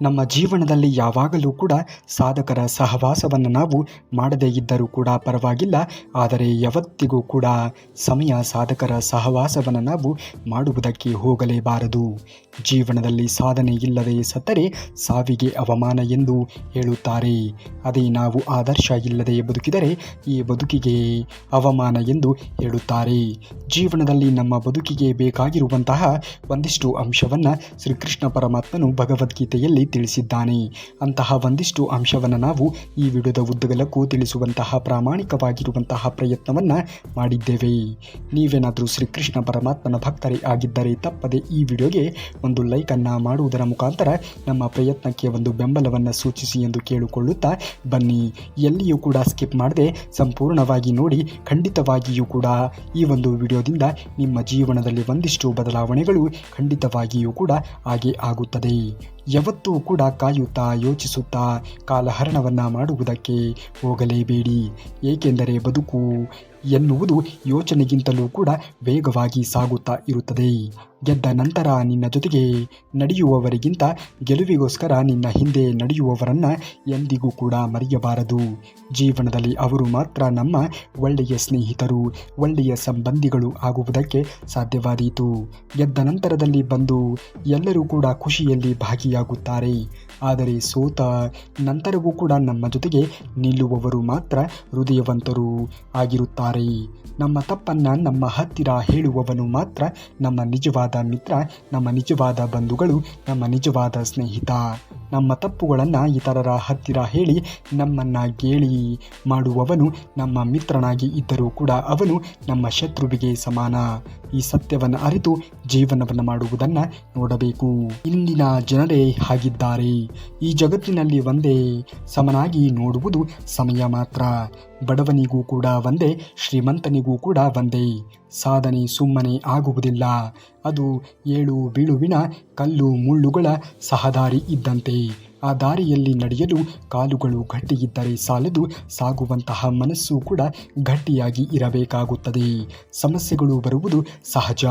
ನಮ್ಮ ಜೀವನದಲ್ಲಿ ಯಾವಾಗಲೂ ಕೂಡ ಸಾಧಕರ ಸಹವಾಸವನ್ನು ನಾವು ಮಾಡದೇ ಇದ್ದರೂ ಕೂಡ ಪರವಾಗಿಲ್ಲ, ಆದರೆ ಯಾವತ್ತಿಗೂ ಕೂಡ ಸಮಯ ಸಾಧಕರ ಸಹವಾಸವನ್ನು ನಾವು ಮಾಡುವುದಕ್ಕೆ ಹೋಗಲೇಬಾರದು. ಜೀವನದಲ್ಲಿ ಸಾಧನೆ ಇಲ್ಲದೆ ಸತ್ತರೆ ಸಾವಿಗೆ ಅವಮಾನ ಎಂದು ಹೇಳುತ್ತಾರೆ. ಅದೇ ನಾವು ಆದರ್ಶ ಇಲ್ಲದೆ ಬದುಕಿದರೆ ಈ ಬದುಕಿಗೆ ಅವಮಾನ ಎಂದು ಹೇಳುತ್ತಾರೆ. ಜೀವನದಲ್ಲಿ ನಮ್ಮ ಬದುಕಿಗೆ ಬೇಕಾಗಿರುವಂತಹ ಒಂದಿಷ್ಟು ಅಂಶವನ್ನು ಶ್ರೀಕೃಷ್ಣ ಪರಮಾತ್ಮನು ಭಗವದ್ಗೀತೆಯಲ್ಲಿ ತಿಳಿಸಿದ್ದಾನೆ. ಅಂತಹ ಒಂದಿಷ್ಟು ಅಂಶವನ್ನು ನಾವು ಈ ವಿಡಿಯೋದ ಉದ್ದಗಲಕ್ಕೂ ತಿಳಿಸುವಂತಹ ಪ್ರಾಮಾಣಿಕವಾಗಿರುವಂತಹ ಪ್ರಯತ್ನವನ್ನು ಮಾಡಿದ್ದೇವೆ. ನೀವೇನಾದರೂ ಶ್ರೀಕೃಷ್ಣ ಪರಮಾತ್ಮನ ಭಕ್ತರೇ ಆಗಿದ್ದರೆ ತಪ್ಪದೆ ಈ ವಿಡಿಯೋಗೆ ಒಂದು ಲೈಕನ್ನು ಮಾಡುವುದರ ಮುಖಾಂತರ ನಮ್ಮ ಪ್ರಯತ್ನಕ್ಕೆ ಒಂದು ಬೆಂಬಲವನ್ನು ಸೂಚಿಸಿ ಎಂದು ಕೇಳಿಕೊಳ್ಳುತ್ತಾ, ಬನ್ನಿ ಎಲ್ಲಿಯೂ ಕೂಡ ಸ್ಕಿಪ್ ಮಾಡದೆ ಸಂಪೂರ್ಣವಾಗಿ ನೋಡಿ. ಖಂಡಿತವಾಗಿಯೂ ಕೂಡ ಈ ಒಂದು ವಿಡಿಯೋದಿಂದ ನಿಮ್ಮ ಜೀವನದಲ್ಲಿ ಒಂದಿಷ್ಟು ಬದಲಾವಣೆಗಳು ಖಂಡಿತವಾಗಿಯೂ ಕೂಡ ಹಾಗೆ ಆಗುತ್ತದೆ. ಯಾವತ್ತೂ ಕೂಡ ಕಾಯುತ್ತಾ ಯೋಚಿಸುತ್ತಾ ಕಾಲಹರಣವನ್ನು ಮಾಡುವುದಕ್ಕೆ ಹೋಗಲೇಬೇಡಿ. ಏಕೆಂದರೆ ಬದುಕು ಎನ್ನುವುದು ಯೋಚನೆಗಿಂತಲೂ ಕೂಡ ವೇಗವಾಗಿ ಸಾಗುತ್ತಾ ಇರುತ್ತದೆ. ಗೆದ್ದ ನಂತರ ನಿನ್ನ ಜೊತೆಗೆ ನಡೆಯುವವರಿಗಿಂತ ಗೆಲುವಿಗೋಸ್ಕರ ನಿನ್ನ ಹಿಂದೆ ನಡೆಯುವವರನ್ನು ಎಂದಿಗೂ ಕೂಡ ಮರೆಯಬಾರದು. ಜೀವನದಲ್ಲಿ ಅವರು ಮಾತ್ರ ನಮ್ಮ ಒಳ್ಳೆಯ ಸ್ನೇಹಿತರು, ಒಳ್ಳೆಯ ಸಂಬಂಧಿಗಳು ಆಗುವುದಕ್ಕೆ ಸಾಧ್ಯವಾದೀತು. ಗೆದ್ದ ನಂತರದಲ್ಲಿ ಬಂದು ಎಲ್ಲರೂ ಕೂಡ ಖುಷಿಯಲ್ಲಿ ಭಾಗಿಯಾಗುತ್ತಾರೆ. ಆದರೆ ಸೋತ ನಂತರವೂ ಕೂಡ ನಮ್ಮ ಜೊತೆಗೆ ನಿಲ್ಲುವವರು ಮಾತ್ರ ಹೃದಯವಂತರು ಆಗಿರುತ್ತಾರೆ. ನಮ್ಮ ತಪ್ಪನ್ನು ನಮ್ಮ ಹತ್ತಿರ ಹೇಳುವವನು ಮಾತ್ರ ನಮ್ಮ ನಿಜವಾದ ಮಿತ್ರ, ನಮ್ಮ ನಿಜವಾದ ಬಂಧುಗಳು, ನಮ್ಮ ನಿಜವಾದ ಸ್ನೇಹಿತ. ನಮ್ಮ ತಪ್ಪುಗಳನ್ನು ಇತರರ ಹತ್ತಿರ ಹೇಳಿ ನಮ್ಮನ್ನು ಗೇಲಿ ಮಾಡುವವನು ನಮ್ಮ ಮಿತ್ರನಾಗಿ ಇದ್ದರೂ ಕೂಡ ಅವನು ನಮ್ಮ ಶತ್ರುವಿಗೆ ಸಮಾನ. ಈ ಸತ್ಯವನ್ನು ಅರಿತು ಜೀವನವನ್ನು ಮಾಡುವುದನ್ನು ನೋಡಬೇಕು. ಇಂದಿನ ಜನರೇ ಹಾಗಿದ್ದಾರೆ. ಈ ಜಗತ್ತಿನಲ್ಲಿ ಒಂದೇ ಸಮನಾಗಿ ನೋಡುವುದು ಸಮಯ ಮಾತ್ರ. ಬಡವನಿಗೂ ಕೂಡ ಒಂದೇ, ಶ್ರೀಮಂತನಿಗೂ ಕೂಡ ಒಂದೇ. ಸಾಧನೆ ಸುಮ್ಮನೆ ಆಗುವುದಿಲ್ಲ. ಅದು ಏಳು ಬೀಳುವಿನ ಕಲ್ಲು ಮುಳ್ಳುಗಳ ಸಹದಾರಿ ಇದ್ದಂತೆ. ಆ ದಾರಿಯಲ್ಲಿ ನಡೆಯಲು ಕಾಲುಗಳು ಗಟ್ಟಿಯಿದ್ದರೆ ಸಾಲದು, ಸಾಗುವಂತಹ ಮನಸ್ಸು ಕೂಡ ಗಟ್ಟಿಯಾಗಿ ಇರಬೇಕಾಗುತ್ತದೆ. ಸಮಸ್ಯೆಗಳು ಬರುವುದು ಸಹಜ,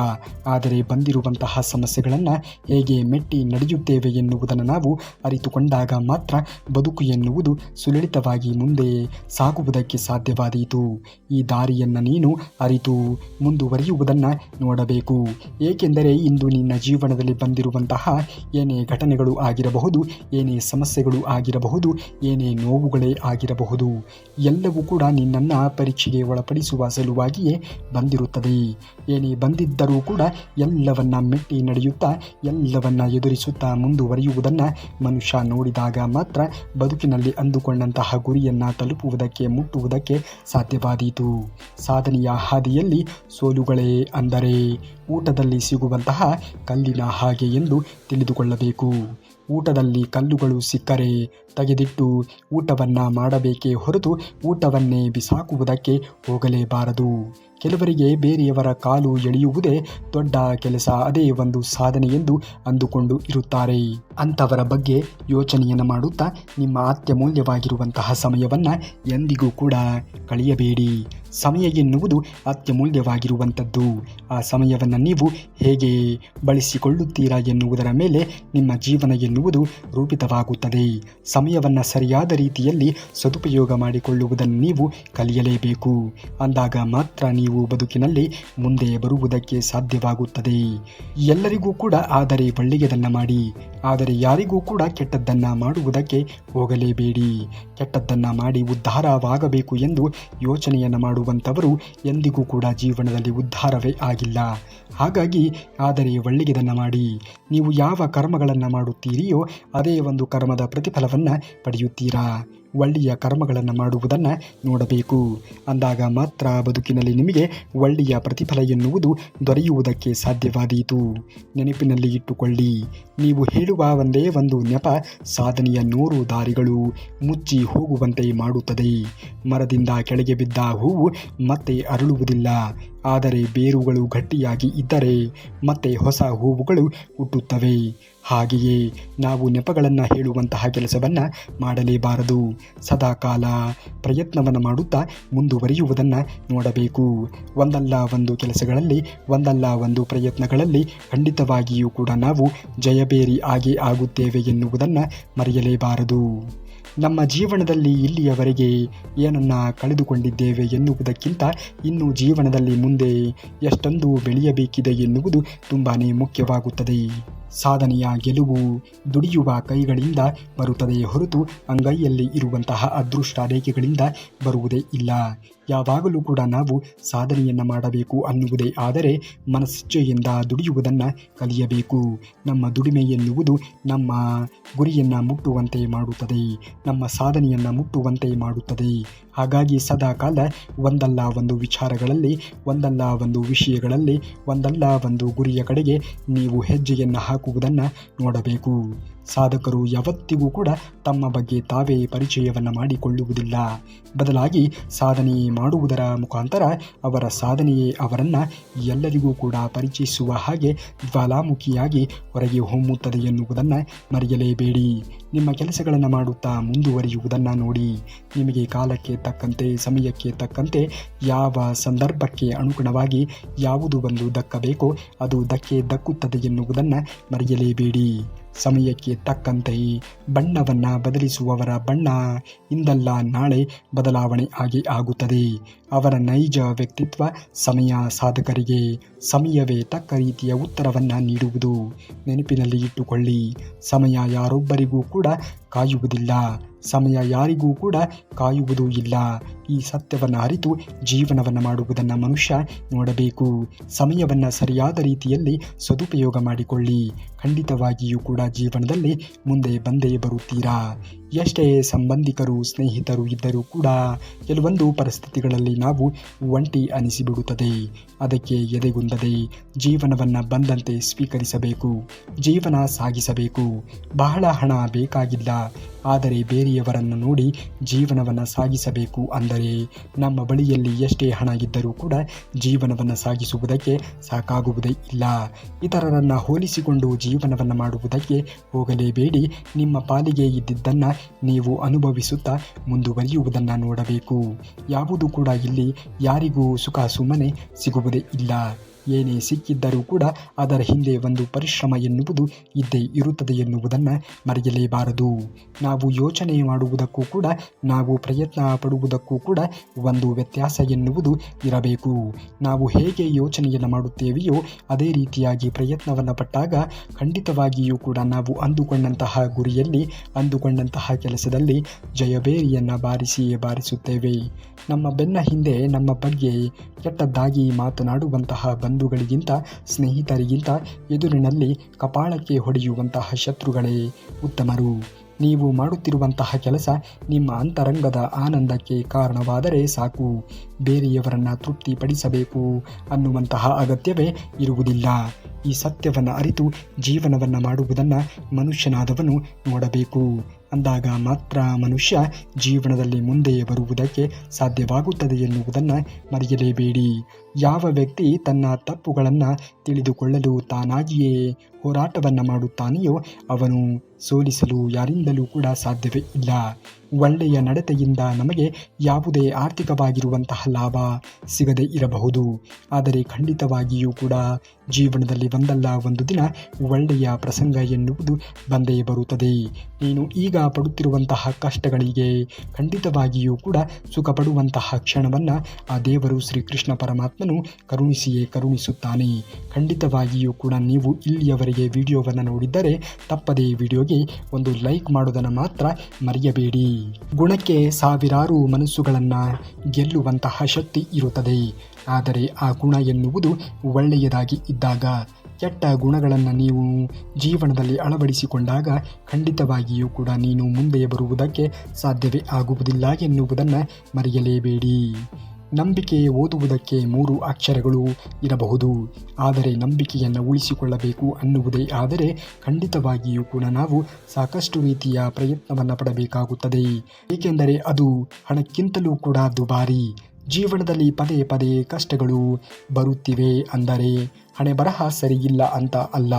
ಆದರೆ ಬಂದಿರುವಂತಹ ಸಮಸ್ಯೆಗಳನ್ನು ಹೇಗೆ ಮೆಟ್ಟಿ ನಡೆಯುತ್ತೇವೆ ಎನ್ನುವುದನ್ನು ನಾವು ಅರಿತುಕೊಂಡಾಗ ಮಾತ್ರ ಬದುಕು ಎನ್ನುವುದು ಸುಲಲಿತವಾಗಿ ಮುಂದೆ ಸಾಗುವುದಕ್ಕೆ ಸಾಧ್ಯವಾದೀತು. ಈ ದಾರಿಯನ್ನು ನೀನು ಅರಿತು ಮುಂದುವರಿಯುವುದನ್ನು ನೋಡಬೇಕು. ಏಕೆಂದರೆ ಇಂದು ನಿನ್ನ ಜೀವನದಲ್ಲಿ ಬಂದಿರುವಂತಹ ಏನೇ ಘಟನೆಗಳು ಆಗಿರಬಹುದು, ಏನೇ ಸಮಸ್ಯೆಗಳು ಆಗಿರಬಹುದು, ಏನೇ ನೋವುಗಳೇ ಆಗಿರಬಹುದು, ಎಲ್ಲವೂ ಕೂಡ ನಿನ್ನನ್ನು ಪರೀಕ್ಷೆಗೆ ಒಳಪಡಿಸುವ ಸಲುವಾಗಿಯೇ ಬಂದಿರುತ್ತದೆ. ಏನೇ ಬಂದಿದ್ದರೂ ಕೂಡ ಎಲ್ಲವನ್ನ ಮೆಟ್ಟಿ ನಡೆಯುತ್ತಾ ಎಲ್ಲವನ್ನ ಎದುರಿಸುತ್ತಾ ಮುಂದುವರಿಯುವುದನ್ನು ಮನುಷ್ಯ ನೋಡಿದಾಗ ಮಾತ್ರ ಬದುಕಿನಲ್ಲಿ ಅಂದುಕೊಂಡಂತಹ ಗುರಿಯನ್ನು ತಲುಪುವುದಕ್ಕೆ ಮುಟ್ಟುವುದಕ್ಕೆ ಸಾಧ್ಯವಾದೀತು. ಸಾಧನೆಯ ಹಾದಿಯಲ್ಲಿ ಸೋಲುಗಳೇ ಅಂದರೆ ಊಟದಲ್ಲಿ ಸಿಗುವಂತಹ ಕಲ್ಲಿನ ಹಾಗೆ ಎಂದು ತಿಳಿದುಕೊಳ್ಳಬೇಕು. ಊಟದಲ್ಲಿ ಕಲ್ಲುಗಳು ಸಿಕ್ಕರೆ ತೆಗೆದಿಟ್ಟು ಊಟವನ್ನು ಮಾಡಬೇಕೇ ಹೊರತು ಊಟವನ್ನೇ ಬಿಸಾಕುವುದಕ್ಕೆ ಹೋಗಲೇಬಾರದು. ಕೆಲವರಿಗೆ ಬೇರೆಯವರ ಕಾಲು ಎಳೆಯುವುದೇ ದೊಡ್ಡ ಕೆಲಸ, ಅದೇ ಒಂದು ಸಾಧನೆ ಎಂದು ಅಂದುಕೊಂಡು ಇರುತ್ತಾರೆ. ಅಂಥವರ ಬಗ್ಗೆ ಯೋಚನೆಯನ್ನು ಮಾಡುತ್ತಾ ನಿಮ್ಮ ಅತ್ಯಮೂಲ್ಯವಾಗಿರುವಂತಹ ಸಮಯವನ್ನು ಎಂದಿಗೂ ಕೂಡ ಕಳೆಯಬೇಡಿ. ಸಮಯ ಎನ್ನುವುದು ಅತ್ಯಮೂಲ್ಯವಾಗಿರುವಂಥದ್ದು. ಆ ಸಮಯವನ್ನು ನೀವು ಹೇಗೆ ಬಳಸಿಕೊಳ್ಳುತ್ತೀರಾ ಎನ್ನುವುದರ ಮೇಲೆ ನಿಮ್ಮ ಜೀವನ ಎನ್ನುವುದು ರೂಪಿತವಾಗುತ್ತದೆ. ಸಮಯವನ್ನು ಸರಿಯಾದ ರೀತಿಯಲ್ಲಿ ಸದುಪಯೋಗ ಮಾಡಿಕೊಳ್ಳುವುದನ್ನು ನೀವು ಕಲಿಯಲೇಬೇಕು. ಅಂದಾಗ ಮಾತ್ರ ನೀವು ಬದುಕಿನಲ್ಲಿ ಮುಂದೆ ಬರುವುದಕ್ಕೆ ಸಾಧ್ಯವಾಗುತ್ತದೆ. ಎಲ್ಲರಿಗೂ ಕೂಡ ಆದರೆ ಒಳ್ಳೆಯದನ್ನು ಮಾಡಿ, ಆದರೆ ಯಾರಿಗೂ ಕೂಡ ಕೆಟ್ಟದ್ದನ್ನು ಮಾಡುವುದಕ್ಕೆ ಹೋಗಲೇಬೇಡಿ. ಕೆಟ್ಟದ್ದನ್ನು ಮಾಡಿ ಉದ್ಧಾರವಾಗಬೇಕು ಎಂದು ಯೋಚನೆಯನ್ನು ಮಾಡುವಂಥವರು ಎಂದಿಗೂ ಕೂಡ ಜೀವನದಲ್ಲಿ ಉದ್ಧಾರವೇ ಆಗಿಲ್ಲ. ಹಾಗಾಗಿ ಆದರೆ ಒಳ್ಳೆಯದನ್ನು ಮಾಡಿ. ನೀವು ಯಾವ ಕರ್ಮಗಳನ್ನು ಮಾಡುತ್ತೀರಿಯೋ ಅದೇ ಒಂದು ಕರ್ಮದ ಪ್ರತಿಫಲವನ್ನು ಪಡೆಯುತ್ತೀರಾ. ಒಳ್ಳೆಯ ಕರ್ಮಗಳನ್ನು ಮಾಡುವುದನ್ನು ನೋಡಬೇಕು. ಅಂದಾಗ ಮಾತ್ರ ಬದುಕಿನಲ್ಲಿ ನಿಮಗೆ ಒಳ್ಳೆಯ ಪ್ರತಿಫಲ ಎನ್ನುವುದು ದೊರೆಯುವುದಕ್ಕೆ ಸಾಧ್ಯವಾದೀತು. ನೆನಪಿನಲ್ಲಿ ಇಟ್ಟುಕೊಳ್ಳಿ, ನೀವು ಹೇಳುವ ಒಂದೇ ಒಂದು ನೆಪ ಸಾಧನೆಯ 100 ದಾರಿಗಳು ಮುಚ್ಚಿ ಹೋಗುವಂತೆ ಮಾಡುತ್ತದೆ. ಮರದಿಂದ ಕೆಳಗೆ ಬಿದ್ದ ಹೂವು ಮತ್ತೆ ಅರಳುವುದಿಲ್ಲ. ಆದರೆ ಬೇರುಗಳು ಗಟ್ಟಿಯಾಗಿ ಇದ್ದರೆ ಮತ್ತೆ ಹೊಸ ಹೂವುಗಳು ಹುಟ್ಟುತ್ತವೆ. ಹಾಗೆಯೇ ನಾವು ನೆಪಗಳನ್ನು ಹೇಳುವಂತಹ ಕೆಲಸವನ್ನು ಮಾಡಲೇಬಾರದು. ಸದಾಕಾಲ ಪ್ರಯತ್ನವನ್ನು ಮಾಡುತ್ತಾ ಮುಂದುವರಿಯುವುದನ್ನು ನೋಡಬೇಕು. ಒಂದಲ್ಲ ಒಂದು ಕೆಲಸಗಳಲ್ಲಿ, ಒಂದಲ್ಲ ಒಂದು ಪ್ರಯತ್ನಗಳಲ್ಲಿ ಖಂಡಿತವಾಗಿಯೂ ಕೂಡ ನಾವು ಜಯಬೇರಿ ಆಗೇ ಆಗುತ್ತೇವೆ ಎನ್ನುವುದನ್ನು ಮರೆಯಲೇಬಾರದು. ನಮ್ಮ ಜೀವನದಲ್ಲಿ ಇಲ್ಲಿಯವರೆಗೆ ಏನನ್ನು ಕಳೆದುಕೊಂಡಿದ್ದೇವೆ ಎನ್ನುವುದಕ್ಕಿಂತ ಇನ್ನು ಜೀವನದಲ್ಲಿ ಮುಂದೆ ಎಷ್ಟೊಂದು ಬೆಳೆಯಬೇಕಿದೆ ಎನ್ನುವುದು ತುಂಬಾ ಮುಖ್ಯವಾಗುತ್ತದೆ. ಸಾಧನೆಯ ಗೆಲುವು ದುಡಿಯುವ ಕೈಗಳಿಂದ ಬರುತ್ತದೆ ಹೊರತು ಅಂಗೈಯಲ್ಲಿ ಇರುವಂತಹ ಅದೃಷ್ಟ ರೇಖೆಗಳಿಂದ ಬರುವುದೇ ಇಲ್ಲ. ಯಾವಾಗಲೂ ಕೂಡ ನಾವು ಸಾಧನೆಯನ್ನು ಮಾಡಬೇಕು ಅನ್ನುವುದೇ ಆದರೆ ಮನಸ್ಸಿಚ್ಛೆಯಿಂದ ದುಡಿಯುವುದನ್ನು ಕಲಿಯಬೇಕು. ನಮ್ಮ ದುಡಿಮೆ ಎನ್ನುವುದು ನಮ್ಮ ಗುರಿಯನ್ನು ಮುಟ್ಟುವಂತೆ ಮಾಡುತ್ತದೆ, ನಮ್ಮ ಸಾಧನೆಯನ್ನು ಮುಟ್ಟುವಂತೆ ಮಾಡುತ್ತದೆ. ಹಾಗಾಗಿ ಸದಾಕಾಲ ಒಂದಲ್ಲ ಒಂದು ವಿಚಾರಗಳಲ್ಲಿ, ಒಂದಲ್ಲ ಒಂದು ವಿಷಯಗಳಲ್ಲಿ, ಒಂದಲ್ಲ ಒಂದು ಗುರಿಯ ಕಡೆಗೆ ನೀವು ಹೆಜ್ಜೆಯನ್ನು ಹಾಕುವುದನ್ನು ನೋಡಬೇಕು. ಸಾಧಕರು ಯಾವತ್ತಿಗೂ ಕೂಡ ತಮ್ಮ ಬಗ್ಗೆ ತಾವೇ ಪರಿಚಯವನ್ನು ಮಾಡಿಕೊಳ್ಳುವುದಿಲ್ಲ. ಬದಲಾಗಿ ಸಾಧನೆ ಮಾಡುವುದರ ಮುಖಾಂತರ ಅವರ ಸಾಧನೆಯೇ ಅವರನ್ನು ಎಲ್ಲರಿಗೂ ಕೂಡ ಪರಿಚಯಿಸುವ ಹಾಗೆ ಜ್ವಾಲಾಮುಖಿಯಾಗಿ ಹೊರಗೆ ಹೊಮ್ಮುತ್ತದೆ ಎನ್ನುವುದನ್ನು ಮರೆಯಲೇಬೇಡಿ. ನಿಮ್ಮ ಕೆಲಸಗಳನ್ನು ಮಾಡುತ್ತಾ ಮುಂದುವರಿಯುವುದನ್ನು ನೋಡಿ. ನಿಮಗೆ ಕಾಲಕ್ಕೆ ತಕ್ಕಂತೆ, ಸಮಯಕ್ಕೆ ತಕ್ಕಂತೆ, ಯಾವ ಸಂದರ್ಭಕ್ಕೆ ಅನುಗುಣವಾಗಿ ಯಾವುದು ಒಂದು ದಕ್ಕಬೇಕೋ ಅದು ದಕ್ಕುತ್ತದೆ ಎನ್ನುವುದನ್ನು ಮರೆಯಲೇಬೇಡಿ. ಸಮಯಕ್ಕೆ ತಕ್ಕಂತೆ ಬಣ್ಣವನ್ನು ಬದಲಿಸುವವರ ಬಣ್ಣ ಇಂದಲ್ಲ ನಾಳೆ ಬದಲಾವಣೆ ಆಗುತ್ತದೆ. ಅವರ ನೈಜ ವ್ಯಕ್ತಿತ್ವ ಸಮಯ ಸಾಧಕರಿಗೆ ಸಮಯವೇ ತಕ್ಕ ರೀತಿಯ ಉತ್ತರವನ್ನು ನೀಡುವುದು. ನೆನಪಿನಲ್ಲಿ ಇಟ್ಟುಕೊಳ್ಳಿ, ಸಮಯ ಯಾರೊಬ್ಬರಿಗೂ ಕೂಡ ಕಾಯುವುದಿಲ್ಲ, ಸಮಯ ಯಾರಿಗೂ ಕೂಡ ಕಾಯುವುದೂ ಇಲ್ಲ. ಈ ಸತ್ಯವನ್ನು ಅರಿತು ಜೀವನವನ್ನು ಮಾಡುವುದನ್ನು ಮನುಷ್ಯ ನೋಡಬೇಕು. ಸಮಯವನ್ನು ಸರಿಯಾದ ರೀತಿಯಲ್ಲಿ ಸದುಪಯೋಗ ಮಾಡಿಕೊಳ್ಳಿ. ಖಂಡಿತವಾಗಿಯೂ ಕೂಡ ಜೀವನದಲ್ಲಿ ಮುಂದೆ ಬಂದೇ ಬರುತ್ತೀರಾ. ಎಷ್ಟೇ ಸಂಬಂಧಿಕರು, ಸ್ನೇಹಿತರು ಇದ್ದರೂ ಕೂಡ ಕೆಲವೊಂದು ಪರಿಸ್ಥಿತಿಗಳಲ್ಲಿ ನಾವು ಒಂಟಿ ಅನಿಸಿಬಿಡುತ್ತದೆ. ಅದಕ್ಕೆ ಎದೆಗುಂದದೆ ಜೀವನವನ್ನು ಬಂದಂತೆ ಸ್ವೀಕರಿಸಬೇಕು, ಜೀವನ ಸಾಗಿಸಬೇಕು. ಬಹಳ ಹಣ ಬೇಕಾಗಿಲ್ಲ, ಆದರೆ ಬೇರೆಯವರನ್ನು ನೋಡಿ ಜೀವನವನ್ನು ಸಾಗಿಸಬೇಕು ಅಂದರೆ ನಮ್ಮ ಬಳಿಯಲ್ಲಿ ಎಷ್ಟೇ ಹಣ ಇದ್ದರೂ ಕೂಡ ಜೀವನವನ್ನು ಸಾಗಿಸುವುದಕ್ಕೆ ಸಾಕಾಗುವುದೇ ಇಲ್ಲ. ಇತರರನ್ನು ಹೋಲಿಸಿಕೊಂಡು ಜೀವನವನ್ನು ಮಾಡುವುದಕ್ಕೆ ಹೋಗಲೇಬೇಡಿ. ನಿಮ್ಮ ಪಾಲಿಗೆ ಇದ್ದಿದ್ದನ್ನು ನೀವು ಅನುಭವಿಸುತ್ತಾ ಮುಂದುವರಿಯುವುದನ್ನು ನೋಡಬೇಕು. ಯಾವುದು ಕೂಡ ಇಲ್ಲಿ ಯಾರಿಗೂ ಸುಖ ಸುಮ್ಮನೆ ಸಿಗುವುದೇ ಇಲ್ಲ. ಏನೇ ಸಿಕ್ಕಿದ್ದರೂ ಕೂಡ ಅದರ ಹಿಂದೆ ಒಂದು ಪರಿಶ್ರಮ ಎನ್ನುವುದು ಇದ್ದೇ ಇರುತ್ತದೆ ಎನ್ನುವುದನ್ನು ಮರೆಯಲೇಬಾರದು. ನಾವು ಯೋಚನೆ ಮಾಡುವುದಕ್ಕೂ ಕೂಡ, ನಾವು ಪ್ರಯತ್ನ ಪಡುವುದಕ್ಕೂ ಕೂಡ ಒಂದು ವ್ಯತ್ಯಾಸ ಎನ್ನುವುದು ಇರಬೇಕು. ನಾವು ಹೇಗೆ ಯೋಚನೆಯನ್ನು ಮಾಡುತ್ತೇವೆಯೋ ಅದೇ ರೀತಿಯಾಗಿ ಪ್ರಯತ್ನವನ್ನು ಪಟ್ಟಾಗ ಖಂಡಿತವಾಗಿಯೂ ಕೂಡ ನಾವು ಅಂದುಕೊಂಡಂತಹ ಗುರಿಯಲ್ಲಿ, ಅಂದುಕೊಂಡಂತಹ ಕೆಲಸದಲ್ಲಿ ಜಯಬೇರಿಯನ್ನು ಬಾರಿಸುತ್ತೇವೆ. ನಮ್ಮ ಬೆನ್ನ ಹಿಂದೆ ನಮ್ಮ ಬಗ್ಗೆ ಕೆಟ್ಟದ್ದಾಗಿ ಮಾತನಾಡುವಂತಹ ಬಂಧುಗಳಿಗಿಂತ, ಸ್ನೇಹಿತರಿಗಿಂತ ಎದುರಿನಲ್ಲಿ ಕಪಾಳಕ್ಕೆ ಹೊಡೆಯುವಂತಹ ಶತ್ರುಗಳೇ ಉತ್ತಮರು. ನೀವು ಮಾಡುತ್ತಿರುವಂತಹ ಕೆಲಸ ನಿಮ್ಮ ಅಂತರಂಗದ ಆನಂದಕ್ಕೆ ಕಾರಣವಾದರೆ ಸಾಕು. ಬೇರೆಯವರನ್ನು ತೃಪ್ತಿಪಡಿಸಬೇಕು ಅನ್ನುವಂತಹ ಅಗತ್ಯವೇ ಇರುವುದಿಲ್ಲ. ಈ ಸತ್ಯವನ್ನು ಅರಿತು ಜೀವನವನ್ನು ಮಾಡುವುದನ್ನು ಮನುಷ್ಯನಾದವನು ನೋಡಬೇಕು. ಅಂದಾಗ ಮಾತ್ರ ಮನುಷ್ಯ ಜೀವನದಲ್ಲಿ ಮುಂದೆ ಬರುವುದಕ್ಕೆ ಸಾಧ್ಯವಾಗುತ್ತದೆ ಎನ್ನುವುದನ್ನು ಮರೆಯಲೇಬೇಡಿ. ಯಾವ ವ್ಯಕ್ತಿ ತನ್ನ ತಪ್ಪುಗಳನ್ನು ತಿಳಿದುಕೊಳ್ಳಲು ತಾನಾಗಿಯೇ ಹೋರಾಟವನ್ನು ಮಾಡುತ್ತಾನೆಯೋ ಅವನು ಸೋಲಿಸಲು ಯಾರಿಂದಲೂ ಕೂಡ ಸಾಧ್ಯವೇ ಇಲ್ಲ. ಒಳ್ಳೆಯ ನಡತೆಯಿಂದ ನಮಗೆ ಯಾವುದೇ ಆರ್ಥಿಕವಾಗಿರುವಂತಹ ಲಾಭ ಸಿಗದೇ ಇರಬಹುದು, ಆದರೆ ಖಂಡಿತವಾಗಿಯೂ ಕೂಡ ಜೀವನದಲ್ಲಿ ಒಂದಲ್ಲ ಒಂದು ದಿನ ಒಳ್ಳೆಯ ಪ್ರಸಂಗ ಎನ್ನುವುದು ಬಂದೇ ಬರುತ್ತದೆ. ನೀನು ಈಗ ಪಡುತ್ತಿರುವಂತಹ ಕಷ್ಟಗಳಿಗೆ ಖಂಡಿತವಾಗಿಯೂ ಕೂಡ ಸುಖ ಪಡುವಂತಹ ಕ್ಷಣವನ್ನು ಆ ದೇವರು ಶ್ರೀಕೃಷ್ಣ ಪರಮಾತ್ಮನು ಕರುಣಿಸುತ್ತಾನೆ. ಖಂಡಿತವಾಗಿಯೂ ಕೂಡ ನೀವು ಇಲ್ಲಿಯವರೆಗೆ ವಿಡಿಯೋವನ್ನು ನೋಡಿದ್ದರೆ ತಪ್ಪದೇ ವಿಡಿಯೋಗೆ ಒಂದು ಲೈಕ್ ಮಾಡೋದನ್ನು ಮಾತ್ರ ಮರೆಯಬೇಡಿ. ಗುಣಕ್ಕೆ ಸಾವಿರಾರು ಮನಸ್ಸುಗಳನ್ನು ಗೆಲ್ಲುವಂತಹ ಶಕ್ತಿ ಇರುತ್ತದೆ, ಆದರೆ ಆ ಗುಣ ಎನ್ನುವುದು ಒಳ್ಳೆಯದಾಗಿ ಇದ್ದಾಗ. ಕೆಟ್ಟ ಗುಣಗಳನ್ನು ನೀವು ಜೀವನದಲ್ಲಿ ಅಳವಡಿಸಿಕೊಂಡಾಗ ಖಂಡಿತವಾಗಿಯೂ ಕೂಡ ನೀನು ಮುಂದೆ ಬರುವುದಕ್ಕೆ ಸಾಧ್ಯವೇ ಆಗುವುದಿಲ್ಲ ಎನ್ನುವುದನ್ನು ಮರೆಯಲೇಬೇಡಿ. ನಂಬಿಕೆ ಓದುವುದಕ್ಕೆ 3 ಅಕ್ಷರಗಳು ಇರಬಹುದು, ಆದರೆ ನಂಬಿಕೆಯನ್ನು ಉಳಿಸಿಕೊಳ್ಳಬೇಕು ಅನ್ನುವುದೇ ಆದರೆ ಖಂಡಿತವಾಗಿಯೂ ಕೂಡ ನಾವು ಸಾಕಷ್ಟು ರೀತಿಯ ಪ್ರಯತ್ನವನ್ನು ಪಡಬೇಕಾಗುತ್ತದೆ. ಏಕೆಂದರೆ ಅದು ಹಣಕ್ಕಿಂತಲೂ ಕೂಡ ದುಬಾರಿ. ಜೀವನದಲ್ಲಿ ಪದೇ ಪದೇ ಕಷ್ಟಗಳು ಬರುತ್ತಿವೆ ಅಂದರೆ ಹಣೆ ಬರಹ ಸರಿಯಿಲ್ಲ ಅಂತ ಅಲ್ಲ.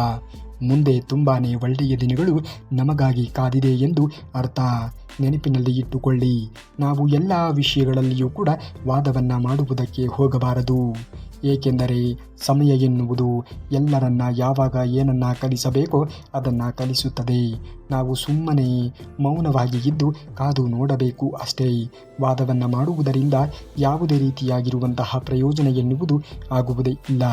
ಮುಂದೆ ತುಂಬಾ ಒಳ್ಳೆಯ ದಿನಗಳು ನಮಗಾಗಿ ಕಾದಿದೆ ಎಂದು ಅರ್ಥ. ನೆನಪಿನಲ್ಲಿ ಇಟ್ಟುಕೊಳ್ಳಿ, ನಾವು ಎಲ್ಲ ವಿಷಯಗಳಲ್ಲಿಯೂ ಕೂಡ ವಾದವನ್ನು ಮಾಡುವುದಕ್ಕೆ ಹೋಗಬಾರದು. ಏಕೆಂದರೆ ಸಮಯ ಎನ್ನುವುದು ಎಲ್ಲರನ್ನ ಯಾವಾಗ ಏನನ್ನ ಕಲಿಸಬೇಕೋ ಅದನ್ನು ಕಲಿಸುತ್ತದೆ. ನಾವು ಸುಮ್ಮನೆ ಮೌನವಾಗಿ ಇದ್ದು ಕಾದು ನೋಡಬೇಕು ಅಷ್ಟೇ. ವಾದವನ್ನು ಮಾಡುವುದರಿಂದ ಯಾವುದೇ ರೀತಿಯಾಗಿರುವಂತಹ ಪ್ರಯೋಜನ ಎನ್ನುವುದು ಆಗುವುದೇ ಇಲ್ಲ.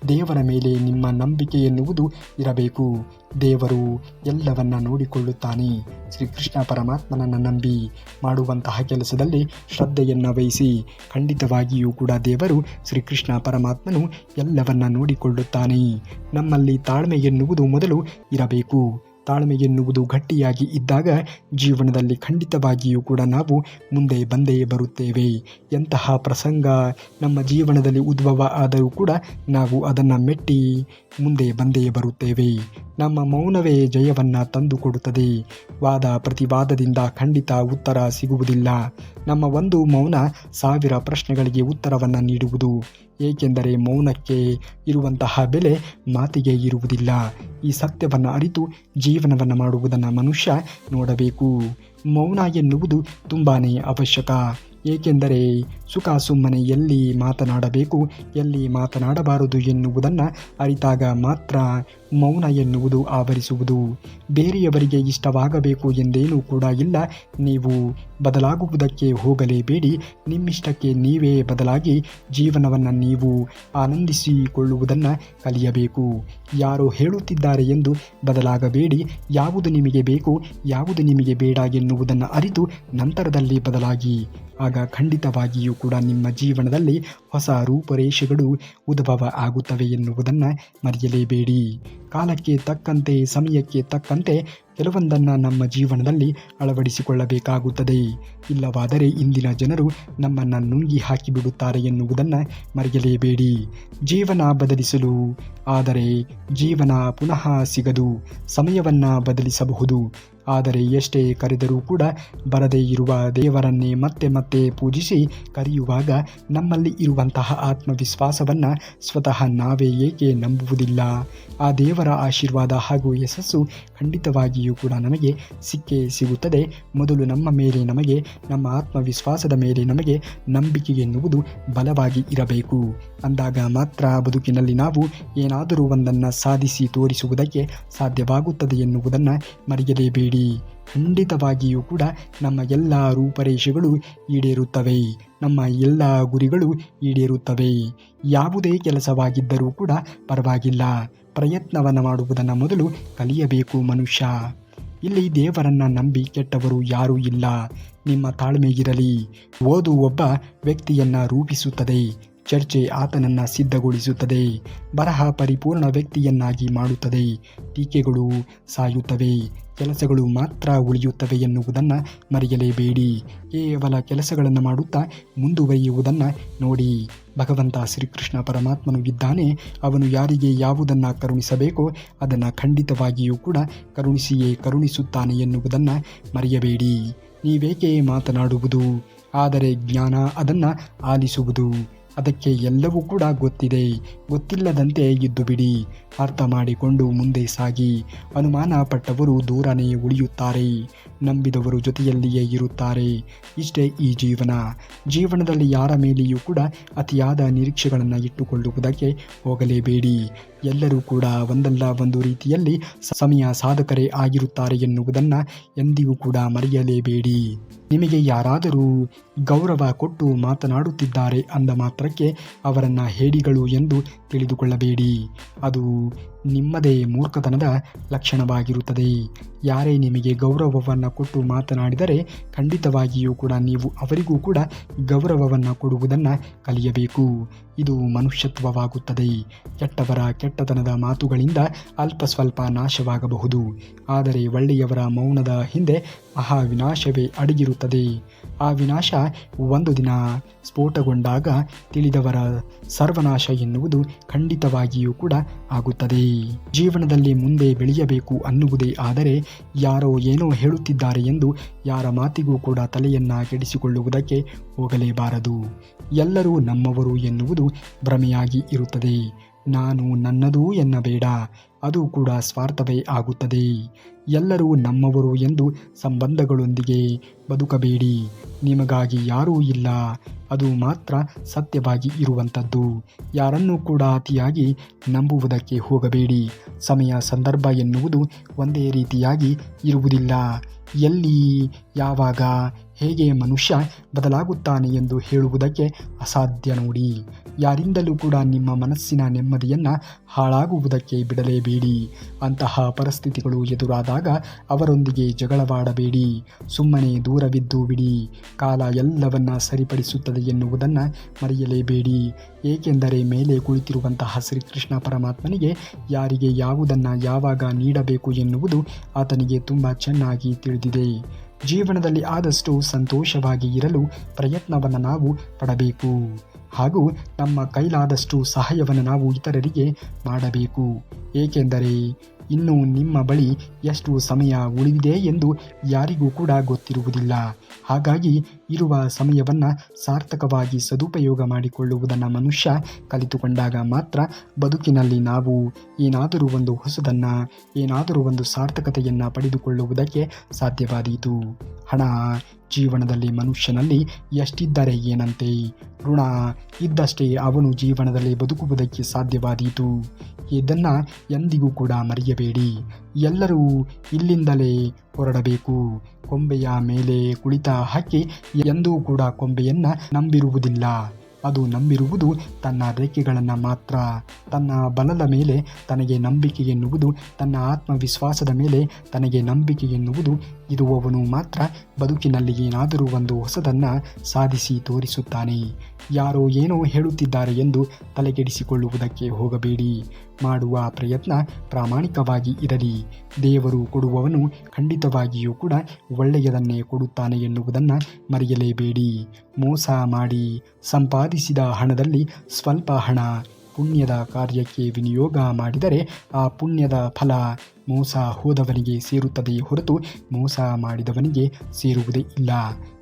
ದೇವರ ಮೇಲೆ ನಿಮ್ಮ ನಂಬಿಕೆ ಎನ್ನುವುದು ಇರಬೇಕು. ದೇವರು ಎಲ್ಲವನ್ನ ನೋಡಿಕೊಳ್ಳುತ್ತಾನೆ. ಶ್ರೀಕೃಷ್ಣ ಪರಮಾತ್ಮನನ್ನು ನಂಬಿ ಮಾಡುವಂತಹ ಕೆಲಸದಲ್ಲಿ ಶ್ರದ್ಧೆಯನ್ನು ವಹಿಸಿ. ಖಂಡಿತವಾಗಿಯೂ ಕೂಡ ದೇವರು ಶ್ರೀಕೃಷ್ಣ ಪರಮಾತ್ಮನು ಎಲ್ಲವನ್ನ ನೋಡಿಕೊಳ್ಳುತ್ತಾನೆ. ನಮ್ಮಲ್ಲಿ ತಾಳ್ಮೆ ಎನ್ನುವುದು ಮೊದಲು ಇರಬೇಕು. ತಾಳ್ಮೆ ಎನ್ನುವುದು ಗಟ್ಟಿಯಾಗಿ ಇದ್ದಾಗ ಜೀವನದಲ್ಲಿ ಖಂಡಿತವಾಗಿಯೂ ಕೂಡ ನಾವು ಮುಂದೆ ಬಂದೇ ಬರುತ್ತೇವೆ. ಎಂತಹ ಪ್ರಸಂಗ ನಮ್ಮ ಜೀವನದಲ್ಲಿ ಉದ್ಭವ ಆದರೂ ಕೂಡ ನಾವು ಅದನ್ನು ಮೆಟ್ಟಿ ಮುಂದೆ ಬಂದೇ ಬರುತ್ತೇವೆ. ನಮ್ಮ ಮೌನವೇ ಜಯವನ್ನು ತಂದುಕೊಡುತ್ತದೆ. ವಾದ ಪ್ರತಿವಾದದಿಂದ ಖಂಡಿತ ಉತ್ತರ ಸಿಗುವುದಿಲ್ಲ. ನಮ್ಮ ಒಂದು ಮೌನ 1000 ಪ್ರಶ್ನೆಗಳಿಗೆ ಉತ್ತರವನ್ನು ನೀಡುವುದು. ಏಕೆಂದರೆ ಮೌನಕ್ಕೆ ಇರುವಂತಹ ಬೆಲೆ ಮಾತಿಗೆ ಇರುವುದಿಲ್ಲ. ಈ ಸತ್ಯವನ್ನು ಅರಿತು ಜೀವನವನ್ನು ಮಾಡುವುದನ್ನು ಮನುಷ್ಯ ನೋಡಬೇಕು. ಮೌನ ಎನ್ನುವುದು ತುಂಬಾ ಅವಶ್ಯಕ. ಏಕೆಂದರೆ ಸುಖ ಸುಮ್ಮನೆ ಎಲ್ಲಿ ಮಾತನಾಡಬೇಕು, ಎಲ್ಲಿ ಮಾತನಾಡಬಾರದು ಎನ್ನುವುದನ್ನು ಅರಿತಾಗ ಮಾತ್ರ ಮೌನ ಎನ್ನುವುದು ಆವರಿಸುವುದು. ಬೇರೆಯವರಿಗೆ ಇಷ್ಟವಾಗಬೇಕು ಎಂದೇನೂ ಕೂಡ ಇಲ್ಲ. ನೀವು ಬದಲಾಗುವುದಕ್ಕೆ ಹೋಗಲೇಬೇಡಿ. ನಿಮ್ಮಿಷ್ಟಕ್ಕೆ ನೀವೇ ಬದಲಾಗಿ ಜೀವನವನ್ನು ನೀವು ಆನಂದಿಸಿಕೊಳ್ಳುವುದನ್ನು ಕಲಿಯಬೇಕು. ಯಾರೋ ಹೇಳುತ್ತಿದ್ದಾರೆ ಎಂದು ಬದಲಾಗಬೇಡಿ. ಯಾವುದು ನಿಮಗೆ ಬೇಕು, ಯಾವುದು ನಿಮಗೆ ಬೇಡ ಎನ್ನುವುದನ್ನು ಅರಿತು ನಂತರದಲ್ಲಿ ಬದಲಾಗಿ. ಆಗ ಖಂಡಿತವಾಗಿಯೂ ಕೂಡ ನಿಮ್ಮ ಜೀವನದಲ್ಲಿ ಹೊಸ ರೂಪರೇಷೆಗಳು ಉದ್ಭವ ಆಗುತ್ತವೆ ಎನ್ನುವುದನ್ನು ಮರೆಯಲೇಬೇಡಿ. ಕಾಲಕ್ಕೆ ತಕ್ಕಂತೆ, ಸಮಯಕ್ಕೆ ತಕ್ಕಂತೆ ಕೆಲವೊಂದನ್ನು ನಮ್ಮ ಜೀವನದಲ್ಲಿ ಅಳವಡಿಸಿಕೊಳ್ಳಬೇಕಾಗುತ್ತದೆ. ಇಲ್ಲವಾದರೆ ಇಂದಿನ ಜನರು ನಮ್ಮನ್ನು ನುಂಗಿ ಹಾಕಿಬಿಡುತ್ತಾರೆ ಎನ್ನುವುದನ್ನು ಮರೆಯಲೇಬೇಡಿ. ಜೀವನ ಬದಲಿಸಲು ಆದರೆ ಜೀವನ ಪುನಃ ಸಿಗದು. ಸಮಯವನ್ನು ಬದಲಿಸಬಹುದು, ಆದರೆ ಎಷ್ಟೇ ಕರೆದರೂ ಕೂಡ ಬರದೇ ಇರುವ ದೇವರನ್ನೇ ಮತ್ತೆ ಮತ್ತೆ ಪೂಜಿಸಿ ಕರೆಯುವಾಗ ನಮ್ಮಲ್ಲಿ ಇರುವಂತಹ ಆತ್ಮವಿಶ್ವಾಸವನ್ನು ಸ್ವತಃ ನಾವೇ ಏಕೆ ನಂಬುವುದಿಲ್ಲ? ಆ ದೇವರ ಆಶೀರ್ವಾದ ಹಾಗೂ ಯಶಸ್ಸು ಖಂಡಿತವಾಗಿಯೂ ಕೂಡ ನಮಗೆ ಸಿಕ್ಕೇ ಸಿಗುತ್ತದೆ. ಮೊದಲು ನಮ್ಮ ಮೇಲೆ ನಮಗೆ, ನಮ್ಮ ಆತ್ಮವಿಶ್ವಾಸದ ಮೇಲೆ ನಮಗೆ ನಂಬಿಕೆ ಎನ್ನುವುದು ಬಲವಾಗಿ ಇರಬೇಕು. ಅಂದಾಗ ಮಾತ್ರ ಬದುಕಿನಲ್ಲಿ ನಾವು ಏನಾದರೂ ಒಂದನ್ನು ಸಾಧಿಸಿ ತೋರಿಸುವುದಕ್ಕೆ ಸಾಧ್ಯವಾಗುತ್ತದೆ ಎನ್ನುವುದನ್ನು ಮರೆಯಲೇಬೇಡಿ. ಖಂಡಿತವಾಗಿಯೂ ಕೂಡ ನಮ್ಮ ಎಲ್ಲ ರೂಪರೇಷೆಗಳು ಈಡೇರುತ್ತವೆ. ನಮ್ಮ ಎಲ್ಲ ಗುರಿಗಳು ಈಡೇರುತ್ತವೆ. ಯಾವುದೇ ಕೆಲಸವಾಗಿದ್ದರೂ ಕೂಡ ಪರವಾಗಿಲ್ಲ, ಪ್ರಯತ್ನವನ್ನು ಮಾಡುವುದನ್ನು ಮೊದಲು ಕಲಿಯಬೇಕು ಮನುಷ್ಯ. ಇಲ್ಲಿ ದೇವರನ್ನು ನಂಬಿ ಕೆಟ್ಟವರು ಯಾರೂ ಇಲ್ಲ. ನಿಮ್ಮ ತಾಳ್ಮೆ ಇರಲಿ. ಓದು ಒಬ್ಬ ವ್ಯಕ್ತಿಯನ್ನು ರೂಪಿಸುತ್ತದೆ. ಚರ್ಚೆ ಆತನನ್ನು ಸಿದ್ಧಗೊಳಿಸುತ್ತದೆ. ಬರಹ ಪರಿಪೂರ್ಣ ವ್ಯಕ್ತಿಯನ್ನಾಗಿ ಮಾಡುತ್ತದೆ. ಟೀಕೆಗಳು ಸಾಯುತ್ತವೆ, ಕೆಲಸಗಳು ಮಾತ್ರ ಉಳಿಯುತ್ತವೆ ಎನ್ನುವುದನ್ನು ಮರೆಯಲೇಬೇಡಿ. ಕೇವಲ ಕೆಲಸಗಳನ್ನು ಮಾಡುತ್ತಾ ಮುಂದುವರಿಯುವುದನ್ನು ನೋಡಿ. ಭಗವಂತ ಶ್ರೀಕೃಷ್ಣ ಪರಮಾತ್ಮನು ಇದ್ದಾನೆ. ಅವನು ಯಾರಿಗೆ ಯಾವುದನ್ನು ಕರುಣಿಸಬೇಕೋ ಅದನ್ನು ಖಂಡಿತವಾಗಿಯೂ ಕೂಡ ಕರುಣಿಸಿಯೇ ಕರುಣಿಸುತ್ತಾನೆ ಎನ್ನುವುದನ್ನು ಮರೆಯಬೇಡಿ. ನೀವೇಕೆ ಮಾತನಾಡುವುದು, ಆದರೆ ಜ್ಞಾನ ಅದನ್ನು ಆಲಿಸುವುದು. ಅದಕ್ಕೆ ಎಲ್ಲವೂ ಕೂಡ ಗೊತ್ತಿದೆ. ಗೊತ್ತಿಲ್ಲದಂತೆ ಇದ್ದು ಬಿಡಿ. ಅರ್ಥ ಮಾಡಿಕೊಂಡು ಮುಂದೆ ಸಾಗಿ. ಅನುಮಾನ ಪಟ್ಟವರು ದೂರನೇ ಉಳಿಯುತ್ತಾರೆ. ನಂಬಿದವರು ಜೊತೆಯಲ್ಲಿಯೇ ಇರುತ್ತಾರೆ. ಇಷ್ಟೇ ಈ ಜೀವನ. ಜೀವನದಲ್ಲಿ ಯಾರ ಮೇಲೆಯೂ ಕೂಡ ಅತಿಯಾದ ನಿರೀಕ್ಷೆಗಳನ್ನು ಇಟ್ಟುಕೊಳ್ಳುವುದಕ್ಕೆ ಹೋಗಲೇಬೇಡಿ. ಎಲ್ಲರೂ ಕೂಡ ಒಂದಲ್ಲ ಒಂದು ರೀತಿಯಲ್ಲಿ ಸಮಯ ಸಾಧಕರೇ ಆಗಿರುತ್ತಾರೆ ಎನ್ನುವುದನ್ನು ಎಂದಿಗೂ ಕೂಡ ಮರೆಯಲೇಬೇಡಿ. ನಿಮಗೆ ಯಾರಾದರೂ ಗೌರವ ಕೊಟ್ಟು ಮಾತನಾಡುತ್ತಿದ್ದಾರೆ ಅಂದ ಮಾತ್ರಕ್ಕೆ ಅವರನ್ನು ಹೇಡಿಗಳು ಎಂದು ತಿಳಿದುಕೊಳ್ಳಬೇಡಿ. ಅದು ನಿಮ್ಮದೇ ಮೂರ್ಖತನದ ಲಕ್ಷಣವಾಗಿರುತ್ತದೆ. ಯಾರೇ ನಿಮಗೆ ಗೌರವವನ್ನು ಕೊಟ್ಟು ಮಾತನಾಡಿದರೆ ಖಂಡಿತವಾಗಿಯೂ ಕೂಡ ನೀವು ಅವರಿಗೂ ಕೂಡ ಗೌರವವನ್ನು ಕೊಡುವುದನ್ನು ಕಲಿಯಬೇಕು. ಇದು ಮನುಷ್ಯತ್ವವಾಗುತ್ತದೆ. ಕೆಟ್ಟವರ ಕೆಟ್ಟತನದ ಮಾತುಗಳಿಂದ ಅಲ್ಪ ಸ್ವಲ್ಪ ನಾಶವಾಗಬಹುದು, ಆದರೆ ಒಳ್ಳೆಯವರ ಮೌನದ ಹಿಂದೆ ಮಹಾ ವಿನಾಶವೇ ಅಡಗಿರುತ್ತದೆ. ಆ ವಿನಾಶ ಒಂದು ದಿನ ಸ್ಫೋಟಗೊಂಡಾಗ ತಿಳಿದವರ ಸರ್ವನಾಶ ಎನ್ನುವುದು ಖಂಡಿತವಾಗಿಯೂ ಕೂಡ ಆಗುತ್ತದೆ. ಜೀವನದಲ್ಲಿ ಮುಂದೆ ಬೆಳೆಯಬೇಕು ಅನ್ನುವುದೇ ಆದರೆ ಯಾರೋ ಏನೋ ಹೇಳುತ್ತಿದ್ದಾರೆ ಎಂದು ಯಾರ ಮಾತಿಗೂ ಕೂಡ ತಲೆಯನ್ನ ಕೆಡಿಸಿಕೊಳ್ಳುವುದಕ್ಕೆ ಹೋಗಲೇಬಾರದು. ಎಲ್ಲರೂ ನಮ್ಮವರು ಎನ್ನುವುದು ಭ್ರಮೆಯಾಗಿ ಇರುತ್ತದೆ. ನಾನು ನನ್ನದು ಎನ್ನಬೇಡ, ಅದು ಕೂಡ ಸ್ವಾರ್ಥವೇ ಆಗುತ್ತದೆ. ಎಲ್ಲರೂ ನಮ್ಮವರು ಎಂದು ಸಂಬಂಧಗಳೊಂದಿಗೆ ಬದುಕಬೇಡಿ. ನಿಮಗಾಗಿ ಯಾರೂ ಇಲ್ಲ, ಅದು ಮಾತ್ರ ಸತ್ಯವಾಗಿ ಇರುವಂಥದ್ದು. ಯಾರನ್ನೂ ಕೂಡ ಅತಿಯಾಗಿ ನಂಬುವುದಕ್ಕೆ ಹೋಗಬೇಡಿ. ಸಮಯ ಸಂದರ್ಭ ಎನ್ನುವುದು ಒಂದೇ ರೀತಿಯಾಗಿ ಇರುವುದಿಲ್ಲ. ಎಲ್ಲಿ ಯಾವಾಗ ಹೇಗೆ ಮನುಷ್ಯ ಬದಲಾಗುತ್ತಾನೆ ಎಂದು ಹೇಳುವುದಕ್ಕೆ ಅಸಾಧ್ಯ ನೋಡಿ. ಯಾರಿಂದಲೂ ಕೂಡ ನಿಮ್ಮ ಮನಸ್ಸಿನ ನೆಮ್ಮದಿಯನ್ನು ಹಾಳಾಗುವುದಕ್ಕೆ ಬಿಡಲೇಬೇಡಿ. ಅಂತಹ ಪರಿಸ್ಥಿತಿಗಳು ಎದುರಾದಾಗ ಅವರೊಂದಿಗೆ ಜಗಳವಾಡಬೇಡಿ. ಸುಮ್ಮನೆ ದೂರವಿದ್ದು ಬಿಡಿ. ಕಾಲ ಎಲ್ಲವನ್ನ ಸರಿಪಡಿಸುತ್ತದೆ ಎನ್ನುವುದನ್ನು ಮರೆಯಲೇಬೇಡಿ. ಏಕೆಂದರೆ ಮೇಲೆ ಕುಳಿತಿರುವಂತಹ ಶ್ರೀಕೃಷ್ಣ ಪರಮಾತ್ಮನಿಗೆ ಯಾರಿಗೆ ಯಾವುದನ್ನು ಯಾವಾಗ ನೀಡಬೇಕು ಎನ್ನುವುದು ಆತನಿಗೆ ತುಂಬ ಚೆನ್ನಾಗಿ ತಿಳಿದಿದೆ. ಜೀವನದಲ್ಲಿ ಆದಷ್ಟು ಸಂತೋಷವಾಗಿ ಇರಲು ಪ್ರಯತ್ನವನ್ನು ನಾವು ಪಡಬೇಕು. ಹಾಗೂ ನಮ್ಮ ಕೈಲಾದಷ್ಟು ಸಹಾಯವನ್ನು ನಾವು ಇತರರಿಗೆ ಮಾಡಬೇಕು. ಏಕೆಂದರೆ ಇನ್ನು ನಿಮ್ಮ ಬಳಿ ಎಷ್ಟು ಸಮಯ ಉಳಿದಿದೆ ಎಂದು ಯಾರಿಗೂ ಕೂಡ ಗೊತ್ತಿರುವುದಿಲ್ಲ. ಹಾಗಾಗಿ ಇರುವ ಸಮಯವನ್ನು ಸಾರ್ಥಕವಾಗಿ ಸದುಪಯೋಗ ಮಾಡಿಕೊಳ್ಳುವುದನ್ನು ಮನುಷ್ಯ ಕಲಿತುಕೊಂಡಾಗ ಮಾತ್ರ ಬದುಕಿನಲ್ಲಿ ನಾವು ಏನಾದರೂ ಒಂದು ಹೊಸದನ್ನು, ಏನಾದರೂ ಒಂದು ಸಾರ್ಥಕತೆಯನ್ನು ಪಡೆದುಕೊಳ್ಳುವುದಕ್ಕೆ ಸಾಧ್ಯವಾದೀತು. ಹಣ ಜೀವನದಲ್ಲಿ ಮನುಷ್ಯನಲ್ಲಿ ಎಷ್ಟಿದ್ದರೆ ಏನಂತೆ, ಋಣ ಇದ್ದಷ್ಟೇ ಅವನು ಜೀವನದಲ್ಲಿ ಬದುಕುವುದಕ್ಕೆ ಸಾಧ್ಯವಾದೀತು. ಇದನ್ನು ಎಂದಿಗೂ ಕೂಡ ಮರೆಯಬೇಡಿ. ಎಲ್ಲರೂ ಇಲ್ಲಿಂದಲೇ ಹೊರಡಬೇಕು. ಕೊಂಬೆಯ ಮೇಲೆ ಕುಳಿತ ಹಕ್ಕಿ ಎಂದೂ ಕೂಡ ಕೊಂಬೆಯನ್ನು ನಂಬಿರುವುದಿಲ್ಲ. ಅದು ನಂಬಿರುವುದು ತನ್ನ ರೆಕ್ಕೆಗಳನ್ನು ಮಾತ್ರ. ತನ್ನ ಬಲದ ಮೇಲೆ ತನಗೆ ನಂಬಿಕೆ ಎನ್ನುವುದು, ತನ್ನ ಆತ್ಮವಿಶ್ವಾಸದ ಮೇಲೆ ತನಗೆ ನಂಬಿಕೆ ಎನ್ನುವುದು ಇರುವವನು ಮಾತ್ರ ಬದುಕಿನಲ್ಲಿ ಏನಾದರೂ ಒಂದು ಹೊಸದನ್ನು ಸಾಧಿಸಿ ತೋರಿಸುತ್ತಾನೆ. ಯಾರೋ ಏನೋ ಹೇಳುತ್ತಿದ್ದಾರೆ ಎಂದು ತಲೆಕೆಡಿಸಿಕೊಳ್ಳುವುದಕ್ಕೆ ಹೋಗಬೇಡಿ. ಮಾಡುವ ಪ್ರಯತ್ನ ಪ್ರಾಮಾಣಿಕವಾಗಿ ಇರಲಿ. ದೇವರು ಕೊಡುವವನು ಖಂಡಿತವಾಗಿಯೂ ಕೂಡ ಒಳ್ಳೆಯದನ್ನೇ ಕೊಡುತ್ತಾನೆ ಎನ್ನುವುದನ್ನು ಮರೆಯಲೇಬೇಡಿ. ಮೋಸ ಮಾಡಿ ಸಂಪಾದಿಸಿದ ಹಣದಲ್ಲಿ ಸ್ವಲ್ಪ ಹಣ ಪುಣ್ಯದ ಕಾರ್ಯಕ್ಕೆ ವಿನಿಯೋಗ ಮಾಡಿದರೆ ಆ ಪುಣ್ಯದ ಫಲ ಮೋಸ ಹೋದವನಿಗೆ ಸೇರುತ್ತದೆ ಹೊರತು ಮೋಸ ಮಾಡಿದವನಿಗೆ ಸೇರುವುದೇ ಇಲ್ಲ.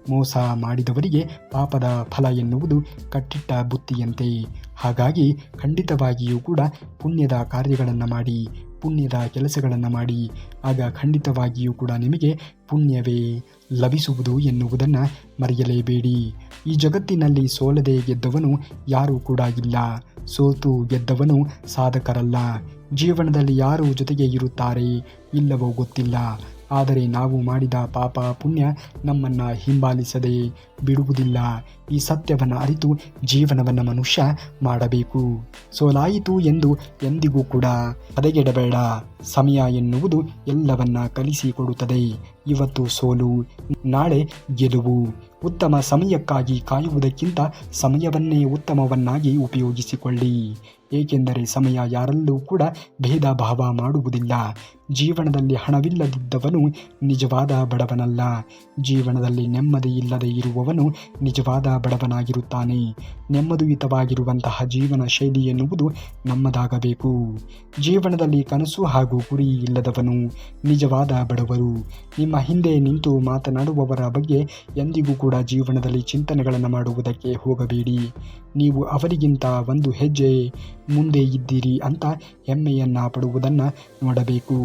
ಮೋಸ ಮಾಡಿದವರಿಗೆ ಪಾಪದ ಫಲ ಎನ್ನುವುದು ಕಟ್ಟಿಟ್ಟ ಬುತ್ತಿಯಂತೆ. ಹಾಗಾಗಿ ಖಂಡಿತವಾಗಿಯೂ ಕೂಡ ಪುಣ್ಯದ ಕಾರ್ಯಗಳನ್ನು ಮಾಡಿ, ಪುಣ್ಯದ ಕೆಲಸಗಳನ್ನು ಮಾಡಿ. ಆಗ ಖಂಡಿತವಾಗಿಯೂ ಕೂಡ ನಿಮಗೆ ಪುಣ್ಯವೇ ಲಭಿಸುವುದು ಎನ್ನುವುದನ್ನು ಮರೆಯಲೇಬೇಡಿ. ಈ ಜಗತ್ತಿನಲ್ಲಿ ಸೋಲದೆ ಗೆದ್ದವನು ಯಾರೂ ಕೂಡ ಇಲ್ಲ. ಸೋತು ಗೆದ್ದವನು ಸಾಧಕರಲ್ಲ. ಜೀವನದಲ್ಲಿ ಯಾರು ಜೊತೆಗೆ ಇರುತ್ತಾರೆ ಇಲ್ಲವೋ ಗೊತ್ತಿಲ್ಲ. ಆದರೆ ನಾವು ಮಾಡಿದ ಪಾಪ ಪುಣ್ಯ ನಮ್ಮನ್ನು ಹಿಂಬಾಲಿಸದೆ ಬಿಡುವುದಿಲ್ಲ. ಈ ಸತ್ಯವನ್ನು ಅರಿತು ಜೀವನವನ್ನು ಮನುಷ್ಯ ಮಾಡಬೇಕು. ಸೋಲಾಯಿತು ಎಂದು ಎಂದಿಗೂ ಕೂಡ ಹದಗೆಡಬೇಡ. ಸಮಯ ಎನ್ನುವುದು ಎಲ್ಲವನ್ನ ಕಲಿಸಿಕೊಡುತ್ತದೆ. ಇವತ್ತು ಸೋಲು, ನಾಳೆ ಗೆಲುವು. ಉತ್ತಮ ಸಮಯಕ್ಕಾಗಿ ಕಾಯುವುದಕ್ಕಿಂತ ಸಮಯವನ್ನೇ ಉತ್ತಮವನ್ನಾಗಿ ಉಪಯೋಗಿಸಿಕೊಳ್ಳಿ. ಏಕೆಂದರೆ ಸಮಯ ಯಾರಲ್ಲೂ ಕೂಡ ಭೇದ ಭಾವ ಮಾಡುವುದಿಲ್ಲ. ಜೀವನದಲ್ಲಿ ಹಣವಿಲ್ಲದಿದ್ದವನು ನಿಜವಾದ ಬಡವನಲ್ಲ. ಜೀವನದಲ್ಲಿ ನೆಮ್ಮದಿ ಇಲ್ಲದೆ ಇರುವವನು ನಿಜವಾದ ಬಡವನಾಗಿರುತ್ತಾನೆ. ನೆಮ್ಮದಿಯುತವಾಗಿರುವಂತಹ ಜೀವನ ಶೈಲಿ ಎನ್ನುವುದು ನಮ್ಮದಾಗಬೇಕು. ಜೀವನದಲ್ಲಿ ಕನಸು ಹಾಗೂ ಗುರಿ ಇಲ್ಲದವನು ನಿಜವಾದ ಬಡವರು. ನಿಮ್ಮ ಹಿಂದೆ ನಿಂತು ಮಾತನಾಡುವವರ ಬಗ್ಗೆ ಎಂದಿಗೂ ಕೂಡ ಜೀವನದಲ್ಲಿ ಚಿಂತನೆಗಳನ್ನು ಮಾಡುವುದಕ್ಕೆ ಹೋಗಬೇಡಿ. ನೀವು ಅವರಿಗಿಂತ ಒಂದು ಹೆಜ್ಜೆ ಮುಂದೆ ಇದ್ದೀರಿ ಅಂತ ಹೆಮ್ಮೆಯನ್ನು ಪಡುವುದನ್ನು ನೋಡಬೇಕು.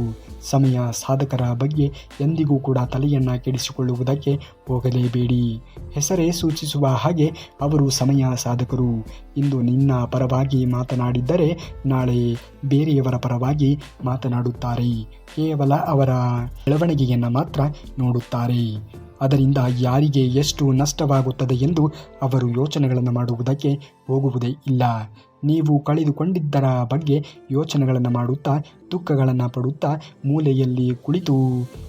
ಸಮಯ ಸಾಧಕರ ಬಗ್ಗೆ ಎಂದಿಗೂ ಕೂಡ ತಲೆಯನ್ನು ಕೆಡಿಸಿಕೊಳ್ಳುವುದಕ್ಕೆ ಹೋಗಲೇಬೇಡಿ. ಹೆಸರೇ ಸೂಚಿಸುವ ಹಾಗೆ ಅವರು ಸಮಯ ಸಾಧಕರು. ಇಂದು ನಿನ್ನ ಪರವಾಗಿ ಮಾತನಾಡಿದ್ದರೆ ನಾಳೆ ಬೇರೆಯವರ ಪರವಾಗಿ ಮಾತನಾಡುತ್ತಾರೆ. ಕೇವಲ ಅವರ ಬೆಳವಣಿಗೆಯನ್ನು ಮಾತ್ರ ನೋಡುತ್ತಾರೆ. ಅದರಿಂದ ಯಾರಿಗೆ ಎಷ್ಟು ನಷ್ಟವಾಗುತ್ತದೆ ಎಂದು ಅವರು ಯೋಚನೆಗಳನ್ನು ಮಾಡುವುದಕ್ಕೆ ಹೋಗುವುದೇ ಇಲ್ಲ. ನೀವು ಕಳೆದುಕೊಂಡಿದ್ದರ ಬಗ್ಗೆ ಯೋಚನೆಗಳನ್ನು ಮಾಡುತ್ತಾ ದುಃಖಗಳನ್ನು ಪಡುತ್ತಾ ಮೂಲೆಯಲ್ಲಿ ಕುಳಿತು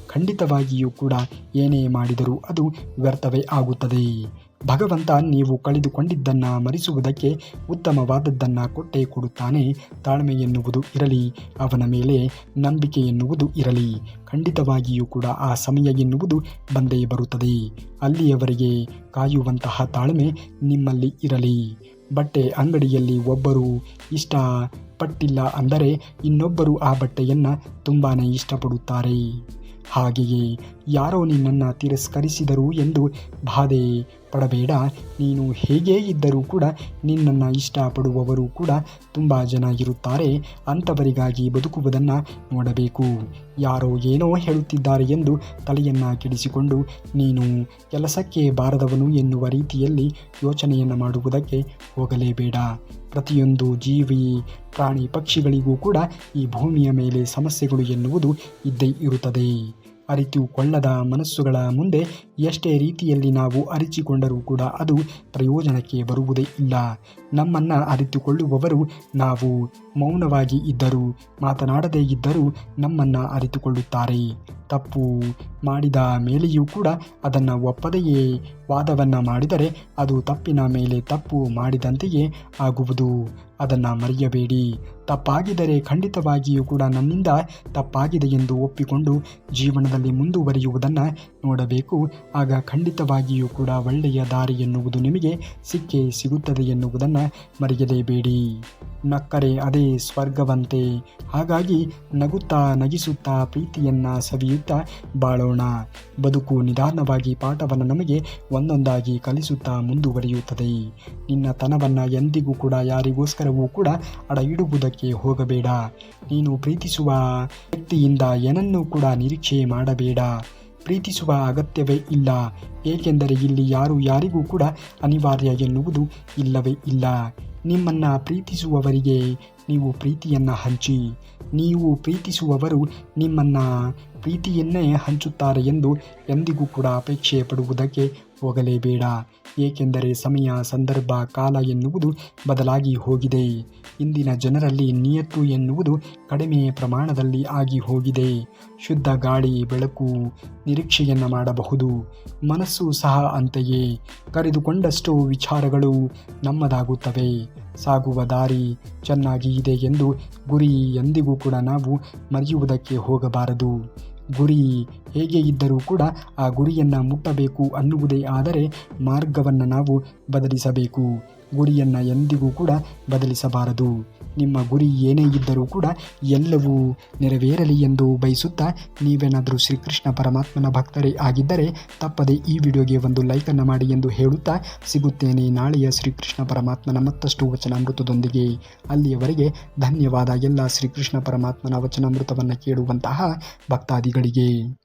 ಖಂಡಿತವಾಗಿಯೂ ಕೂಡ ಏನೇ ಮಾಡಿದರೂ ಅದು ವ್ಯರ್ಥವೇ ಆಗುತ್ತದೆ. ಭಗವಂತ ನೀವು ಕಳೆದುಕೊಂಡಿದ್ದನ್ನು ಮರೆಸುವುದಕ್ಕೆ ಉತ್ತಮವಾದದ್ದನ್ನು ಕೊಟ್ಟೇ ಕೊಡುತ್ತಾನೆ. ತಾಳ್ಮೆ ಎನ್ನುವುದು ಇರಲಿ, ಅವನ ಮೇಲೆ ನಂಬಿಕೆ ಎನ್ನುವುದು ಇರಲಿ. ಖಂಡಿತವಾಗಿಯೂ ಕೂಡ ಆ ಸಮಯ ಎನ್ನುವುದು ಬಂದೇ ಬರುತ್ತದೆ. ಅಲ್ಲಿಯವರೆಗೆ ಕಾಯುವಂತಹ ತಾಳ್ಮೆ ನಿಮ್ಮಲ್ಲಿ ಇರಲಿ. ಬಟ್ಟೆ ಅಂಗಡಿಯಲ್ಲಿ ಒಬ್ಬರು ಇಷ್ಟಪಟ್ಟಿಲ್ಲ ಅಂದರೆ ಇನ್ನೊಬ್ಬರು ಆ ಬಟ್ಟೆಯನ್ನು ತುಂಬಾ ಇಷ್ಟಪಡುತ್ತಾರೆ. ಹಾಗೆಯೇ ಯಾರೋ ನಿನ್ನನ್ನು ತಿರಸ್ಕರಿಸಿದರು ಎಂದು ಬಾಧೆ ಪಡಬೇಡ. ನೀನು ಹೇಗೇ ಇದ್ದರೂ ಕೂಡ ನಿನ್ನನ್ನು ಇಷ್ಟಪಡುವವರು ಕೂಡ ತುಂಬ ಜನ ಇರುತ್ತಾರೆ. ಅಂಥವರಿಗಾಗಿ ಬದುಕುವುದನ್ನು ನೋಡಬೇಕು. ಯಾರೋ ಏನೋ ಹೇಳುತ್ತಿದ್ದಾರೆ ಎಂದು ತಲೆಯನ್ನು ಕೆಡಿಸಿಕೊಂಡು ನೀನು ಕೆಲಸಕ್ಕೆ ಬಾರದವನು ಎನ್ನುವ ರೀತಿಯಲ್ಲಿ ಯೋಚನೆಯನ್ನು ಮಾಡುವುದಕ್ಕೆ ಹೋಗಲೇಬೇಡ. ಪ್ರತಿಯೊಂದು ಜೀವಿ ಪ್ರಾಣಿ ಪಕ್ಷಿಗಳಿಗೂ ಕೂಡ ಈ ಭೂಮಿಯ ಮೇಲೆ ಸಮಸ್ಯೆಗಳು ಎನ್ನುವುದು ಇದ್ದೇ ಇರುತ್ತದೆ. ಅರಿತುಕೊಳ್ಳದ ಮನಸ್ಸುಗಳ ಮುಂದೆ ಎಷ್ಟೇ ರೀತಿಯಲ್ಲಿ ನಾವು ಅರಿಚಿಕೊಂಡರೂ ಕೂಡ ಅದು ಪ್ರಯೋಜನಕ್ಕೆ ಬರುವುದೇ ಇಲ್ಲ. ನಮ್ಮನ್ನು ಅರಿತುಕೊಳ್ಳುವವರು ನಾವು ಮೌನವಾಗಿ ಇದ್ದರೂ ಮಾತನಾಡದೇ ಇದ್ದರೂ ನಮ್ಮನ್ನು ಅರಿತುಕೊಳ್ಳುತ್ತಾರೆ. ತಪ್ಪು ಮಾಡಿದ ಮೇಲೆಯೂ ಕೂಡ ಅದನ್ನು ಒಪ್ಪದೆಯೇ ವಾದವನ್ನು ಮಾಡಿದರೆ ಅದು ತಪ್ಪಿನ ಮೇಲೆ ತಪ್ಪು ಮಾಡಿದಂತೆಯೇ ಆಗುವುದು. ಅದನ್ನು ಮರೆಯಬೇಡಿ. ತಪ್ಪಾಗಿದ್ದರೆ ಖಂಡಿತವಾಗಿಯೂ ಕೂಡ ನನ್ನಿಂದ ತಪ್ಪಾಗಿದೆ ಎಂದು ಒಪ್ಪಿಕೊಂಡು ಜೀವನದಲ್ಲಿ ಮುಂದುವರಿಯುವುದನ್ನು ನೋಡಬೇಕು. ಆಗ ಖಂಡಿತವಾಗಿಯೂ ಕೂಡ ಒಳ್ಳೆಯ ದಾರಿ ಎನ್ನುವುದು ನಿಮಗೆ ಸಿಕ್ಕೇ ಸಿಗುತ್ತದೆ ಎನ್ನುವುದನ್ನು ಮರೆಯಲೇಬೇಡಿ. ನಕ್ಕರೆ ಅದೇ ಸ್ವರ್ಗವಂತೆ. ಹಾಗಾಗಿ ನಗುತ್ತಾ ನಗಿಸುತ್ತಾ ಪ್ರೀತಿಯನ್ನು ಸವಿಯುತ್ತಾ ಬಾಳೋಣ. ಬದುಕು ನಿಧಾನವಾಗಿ ಪಾಠವನ್ನು ನಮಗೆ ಒಂದೊಂದಾಗಿ ಕಲಿಸುತ್ತಾ ಮುಂದುವರಿಯುತ್ತದೆ. ನಿನ್ನ ತನವನ್ನು ಎಂದಿಗೂ ಕೂಡ ಯಾರಿಗೋಸ್ಕರವೂ ಕೂಡ ಅಡ ಇಡುವುದಕ್ಕೆ ಹೋಗಬೇಡ. ನೀನು ಪ್ರೀತಿಸುವ ವ್ಯಕ್ತಿಯಿಂದ ಏನನ್ನೂ ಕೂಡ ನಿರೀಕ್ಷೆ ಮಾಡಬೇಡ. ಪ್ರೀತಿಸುವ ಅಗತ್ಯವೇ ಇಲ್ಲ. ಏಕೆಂದರೆ ಇಲ್ಲಿ ಯಾರಿಗೂ ಕೂಡ ಅನಿವಾರ್ಯ ಎನ್ನುವುದು ಇಲ್ಲವೇ ಇಲ್ಲ. ನಿಮ್ಮನ್ನು ಪ್ರೀತಿಸುವವರಿಗೆ ನೀವು ಪ್ರೀತಿಯನ್ನು ಹಂಚಿ. ನೀವು ಪ್ರೀತಿಸುವವರು ನಿಮ್ಮನ್ನು ಪ್ರೀತಿಯನ್ನೇ ಹಂಚುತ್ತಾರೆ ಎಂದು ಎಂದಿಗೂ ಕೂಡ ಅಪೇಕ್ಷೆ ಪಡುವುದಕ್ಕೆ ಹೋಗಲೇಬೇಡ. ಏಕೆಂದರೆ ಸಮಯ, ಸಂದರ್ಭ, ಕಾಲ ಎನ್ನುವುದು ಬದಲಾಗಿ ಹೋಗಿದೆ. ಇಂದಿನ ಜನರಲ್ಲಿ ನಿಯತ್ತು ಎನ್ನುವುದು ಕಡಿಮೆ ಪ್ರಮಾಣದಲ್ಲಿ ಆಗಿ ಹೋಗಿದೆ. ಶುದ್ಧ ಗಾಳಿ, ಬೆಳಕು, ನಿರೀಕ್ಷೆಯನ್ನು ಮಾಡಬಹುದು. ಮನಸ್ಸು ಸಹ ಅಂತೆಯೇ. ಕರೆದುಕೊಂಡಷ್ಟು ವಿಚಾರಗಳು ನಮ್ಮದಾಗುತ್ತವೆ. ಸಾಗುವ ದಾರಿ ಚೆನ್ನಾಗಿ ಇದೆ ಎಂದು ಗುರಿ ಎಂದಿಗೂ ಕೂಡ ನಾವು ಮರೆಯುವುದಕ್ಕೆ ಹೋಗಬಾರದು. ಗುರಿ ಹೇಗೆ ಇದ್ದರೂ ಕೂಡ ಆ ಗುರಿಯನ್ನು ಮುಟ್ಟಬೇಕು ಅನ್ನುವುದೇ ಆದರೆ ಮಾರ್ಗವನ್ನು ನಾವು ಬದಲಿಸಬೇಕು. ಗುರಿಯನ್ನು ಎಂದಿಗೂ ಕೂಡ ಬದಲಿಸಬಾರದು. ನಿಮ್ಮ ಗುರಿ ಏನೇ ಇದ್ದರೂ ಕೂಡ ಎಲ್ಲವೂ ನೆರವೇರಲಿ ಎಂದು ಬಯಸುತ್ತಾ, ನೀವೇನಾದರೂ ಶ್ರೀಕೃಷ್ಣ ಪರಮಾತ್ಮನ ಭಕ್ತರೇ ಆಗಿದ್ದರೆ ತಪ್ಪದೆ ಈ ವಿಡಿಯೋಗೆ ಒಂದು ಲೈಕನ್ನು ಮಾಡಿ ಎಂದು ಹೇಳುತ್ತಾ ಸಿಗುತ್ತೇನೆ ನಾಳೆಯ ಶ್ರೀಕೃಷ್ಣ ಪರಮಾತ್ಮನ ಮತ್ತಷ್ಟು ವಚನಾಮೃತದೊಂದಿಗೆ. ಅಲ್ಲಿಯವರೆಗೆ ಧನ್ಯವಾದ. ಎಲ್ಲ ಶ್ರೀಕೃಷ್ಣ ಪರಮಾತ್ಮನ ವಚನಾಮೃತವನ್ನು ಕೇಳುವಂತಹ ಭಕ್ತಾದಿಗಳಿಗೆ.